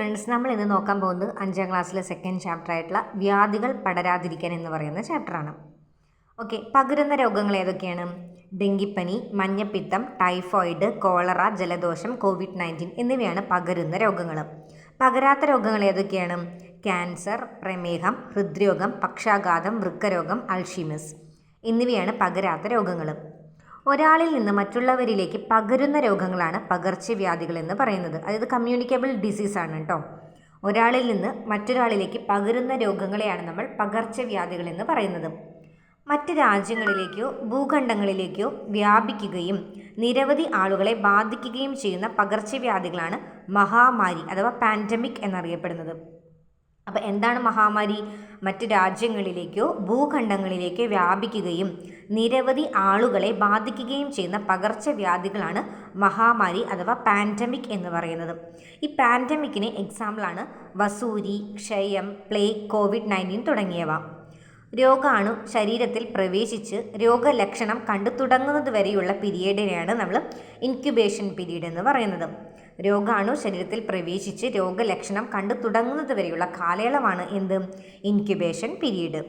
Friends, നമ്മൾ ഇന്ന് നോക്കാൻ പോകുന്നത് 5ാം ക്ലാസ്സിലെ സെക്കൻഡ് ചാപ്റ്റർ ആയിട്ടുള്ള വ്യാധികൾ പടരാതിരിക്കാൻ എന്ന് പറയുന്ന ചാപ്റ്ററാണ്. ഓക്കെ, പകരുന്ന രോഗങ്ങൾ ഏതൊക്കെയാണ്? ഡെങ്കിപ്പനി, മഞ്ഞപ്പിത്തം, ടൈഫോയിഡ്, കോളറ, ജലദോഷം, COVID-19 എന്നിവയാണ് പകരുന്ന രോഗങ്ങൾ. പകരാത്ത രോഗങ്ങൾ ഏതൊക്കെയാണ്? ക്യാൻസർ, പ്രമേഹം, ഹൃദ്രോഗം, പക്ഷാഘാതം, വൃക്കരോഗം, അൾഷിമസ് എന്നിവയാണ് പകരാത്ത രോഗങ്ങൾ. ഒരാളിൽ നിന്ന് മറ്റുള്ളവരിലേക്ക് പകരുന്ന രോഗങ്ങളാണ് പകർച്ചവ്യാധികൾ എന്ന് പറയുന്നത്. അതായത് കമ്മ്യൂണിക്കബിൾ ഡിസീസാണ് കേട്ടോ. ഒരാളിൽ നിന്ന് മറ്റൊരാളിലേക്ക് പകരുന്ന രോഗങ്ങളെയാണ് നമ്മൾ പകർച്ചവ്യാധികൾ എന്ന് പറയുന്നത്. മറ്റ് രാജ്യങ്ങളിലേക്കോ ഭൂഖണ്ഡങ്ങളിലേക്കോ വ്യാപിക്കുകയും നിരവധി ആളുകളെ ബാധിക്കുകയും ചെയ്യുന്ന പകർച്ചവ്യാധികളാണ് മഹാമാരി അഥവാ പാൻഡമിക് എന്നറിയപ്പെടുന്നത്. അപ്പോൾ എന്താണ് മഹാമാരി? മറ്റ് രാജ്യങ്ങളിലേക്കോ ഭൂഖണ്ഡങ്ങളിലേക്കോ വ്യാപിക്കുകയും നിരവധി ആളുകളെ ബാധിക്കുകയും ചെയ്യുന്ന പകർച്ചവ്യാധികളാണ് മഹാമാരി അഥവാ പാൻഡമിക് എന്ന് പറയുന്നത്. ഈ പാൻഡമിക്കിന് എക്സാമ്പിളാണ് വസൂരി, ക്ഷയം, പ്ലേഗ്, COVID-19 തുടങ്ങിയവ. രോഗാണു ശരീരത്തിൽ പ്രവേശിച്ച് രോഗലക്ഷണം കണ്ടു തുടങ്ങുന്നത് വരെയുള്ള പീരീഡിനെയാണ് നമ്മൾ ഇൻക്യുബേഷൻ പീരീഡ് എന്ന് പറയുന്നത്. രോഗാണു ശരീരത്തിൽ പ്രവേശിച്ച് രോഗലക്ഷണം കണ്ടു തുടങ്ങുന്നത് വരെയുള്ള കാലയളവാണ് എന്ത്? Incubation period.